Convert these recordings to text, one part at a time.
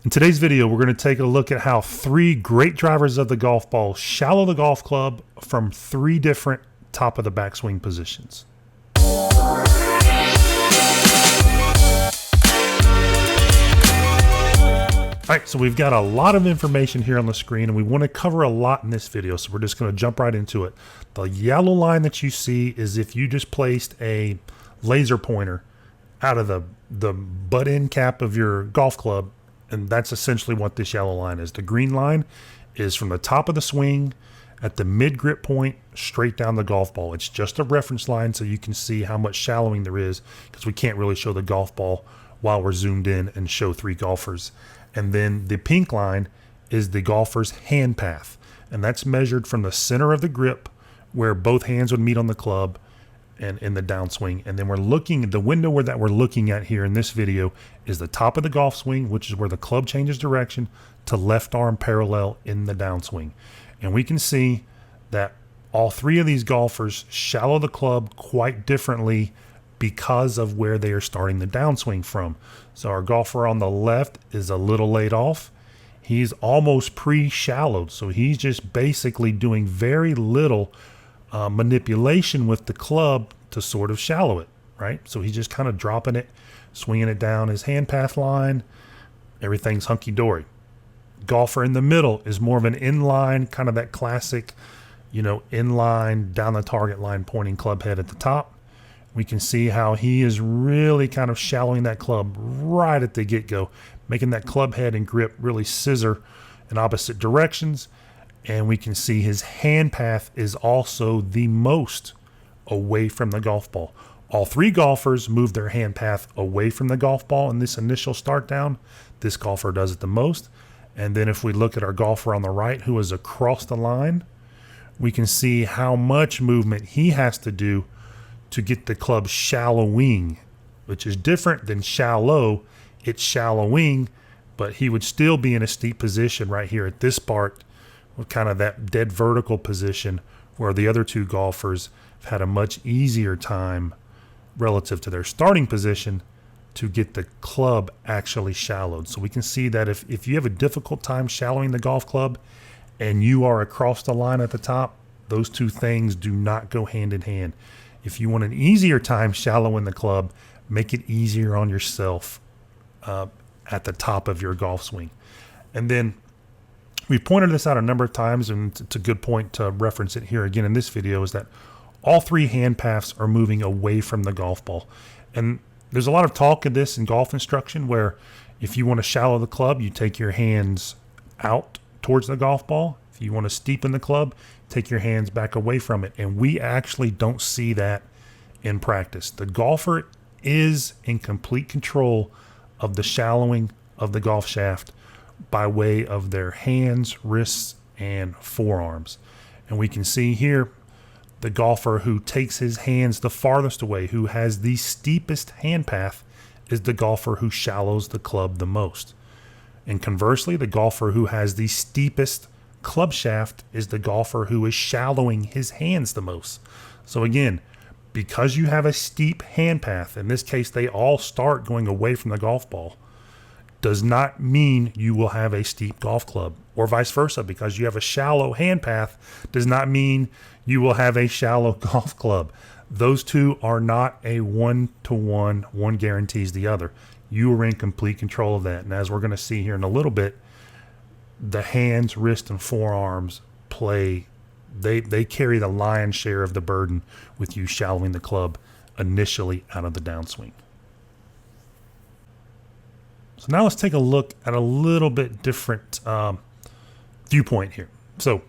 In today's video, we're going to take a look at how 3 great drivers of the golf ball shallow the golf club from 3 different top of the backswing positions. All right, so we've got a lot of information here on the screen and we want to cover a lot in this video, so we're just going to jump right into it. The yellow line that you see is if you just placed a laser pointer out of the butt end cap of your golf club, and that's essentially what this yellow line is. The green line is from the top of the swing at the mid grip point straight down the golf ball. It's just a reference line so you can see how much shallowing there is, because we can't really show the golf ball while we're zoomed in and show 3 golfers. And then the pink line is the golfer's hand path, and that's measured from the center of the grip where both hands would meet on the club and in the downswing. And then we're looking at the window that we're looking at here in this video is the top of the golf swing, which is where the club changes direction to left arm parallel in the downswing. And we can see that all 3 of these golfers shallow the club quite differently because of where they are starting the downswing from. So our golfer on the left is a little laid off. He's almost pre-shallowed, so he's just basically doing very little manipulation with the club to sort of shallow it, right? So he's just kind of dropping it, swinging it down his hand path line. Everything's hunky-dory. Golfer in the middle is more of an inline, kind of that classic, inline, down the target line pointing club head at the top. We can see how he is really kind of shallowing that club right at the get-go, making that club head and grip really scissor in opposite directions. And we can see his hand path is also the most away from the golf ball. All 3 golfers move their hand path away from the golf ball in this initial start down. This golfer does it the most. And then if we look at our golfer on the right who is across the line, we can see how much movement he has to do to get the club shallowing, which is different than shallow. It's shallowing, but he would still be in a steep position right here at this part, with kind of that dead vertical position, where the other 2 golfers have had a much easier time relative to their starting position to get the club actually shallowed. So we can see that if you have a difficult time shallowing the golf club and you are across the line at the top, those 2 things do not go hand in hand. If you want an easier time shallowing the club, make it easier on yourself at the top of your golf swing. And then we've pointed this out a number of times, and it's a good point to reference it here again in this video, is that all 3 hand paths are moving away from the golf ball. And there's a lot of talk of this in golf instruction where if you want to shallow the club, you take your hands out towards the golf ball. If you want to steepen the club, take your hands back away from it. And we actually don't see that in practice. The golfer is in complete control of the shallowing of the golf shaft by way of their hands, wrists, and forearms. And we can see here the golfer who takes his hands the farthest away, who has the steepest hand path, is the golfer who shallows the club the most. And conversely, the golfer who has the steepest club shaft is the golfer who is shallowing his hands the most. So again, because you have a steep hand path, in this case they all start going away from the golf ball, does not mean you will have a steep golf club, or vice versa. Because you have a shallow hand path does not mean you will have a shallow golf club. Those 2 are not a one-to-one, one guarantees the other. You are in complete control of that. And as we're going to see here in a little bit, the hands, wrist, and forearms play, they carry the lion's share of the burden with you shallowing the club initially out of the downswing. So now let's take a look at a little bit different viewpoint here. So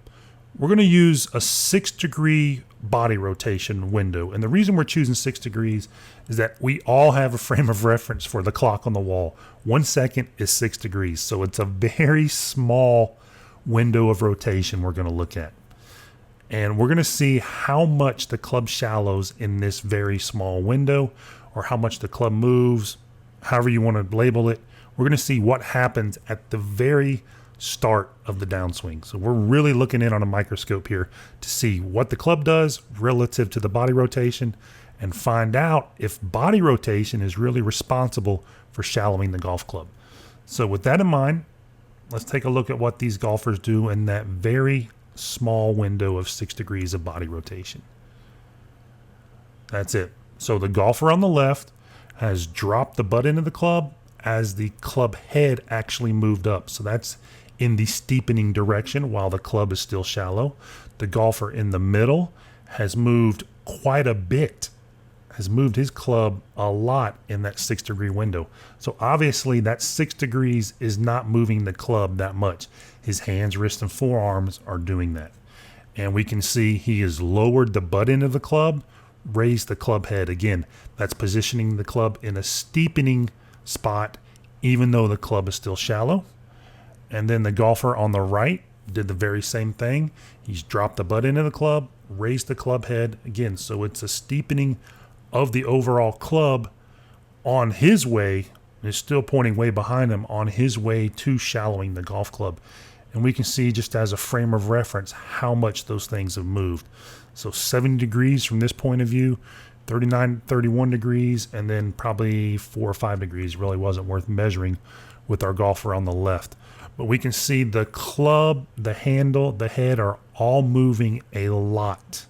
we're going to use a 6-degree body rotation window. And the reason we're choosing 6 degrees is that we all have a frame of reference for the clock on the wall. 1 second is 6 degrees. So it's a very small window of rotation we're going to look at. And we're going to see how much the club shallows in this very small window, or how much the club moves, however you want to label it. We're going to see what happens at the very start of the downswing. So we're really looking in on a microscope here to see what the club does relative to the body rotation, and find out if body rotation is really responsible for shallowing the golf club. So with that in mind, let's take a look at what these golfers do in that very small window of 6 degrees of body rotation. That's it. So the golfer on the left has dropped the butt end of the club as the club head actually moved up. So that's in the steepening direction while the club is still shallow. The golfer in the middle has moved quite a bit, has moved his club a lot in that 6 degree window. So obviously that 6 degrees is not moving the club that much. His hands, wrists, and forearms are doing that. And we can see he has lowered the butt end of the club, raised the club head. Again, that's positioning the club in a steepening spot, even though the club is still shallow. And then the golfer on the right did the very same thing. He's dropped the butt end of the club, raised the club head again. So it's a steepening of the overall club on his way. It's still pointing way behind him on his way to shallowing the golf club. And we can see, just as a frame of reference, how much those things have moved. So 70 degrees from this point of view, 39, 31 degrees, and then probably 4 or 5 degrees. Really wasn't worth measuring with our golfer on the left. But we can see the club, the handle, the head are all moving a lot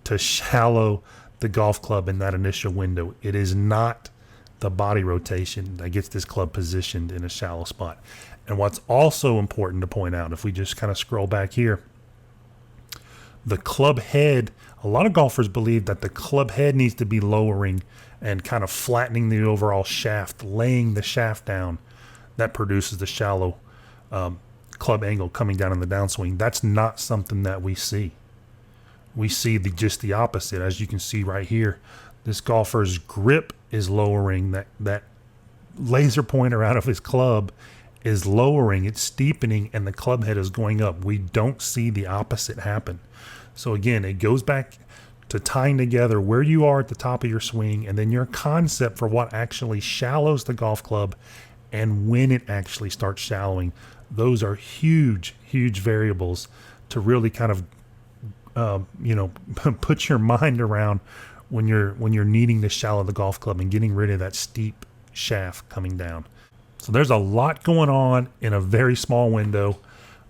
to shallow the golf club in that initial window. It is not the body rotation that gets this club positioned in a shallow spot. And what's also important to point out, if we just kind of scroll back here, the club head, a lot of golfers believe that the club head needs to be lowering and kind of flattening the overall shaft, laying the shaft down. That produces the shallow club angle coming down in the downswing. That's not something that we see. We see just the opposite. As you can see right here, this golfer's grip is lowering. That laser pointer out of his club is lowering, it's steepening, and the club head is going up. We don't see the opposite happen. So again, it goes back to tying together where you are at the top of your swing and then your concept for what actually shallows the golf club and when it actually starts shallowing. Those are huge, huge variables to really kind of put your mind around when you're needing to shallow the golf club and getting rid of that steep shaft coming down. So there's a lot going on in a very small window.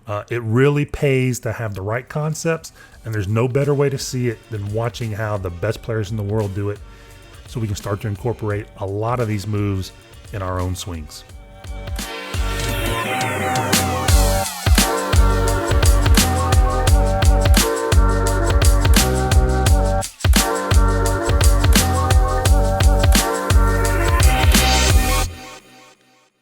It really pays to have the right concepts, and there's no better way to see it than watching how the best players in the world do it, so we can start to incorporate a lot of these moves in our own swings.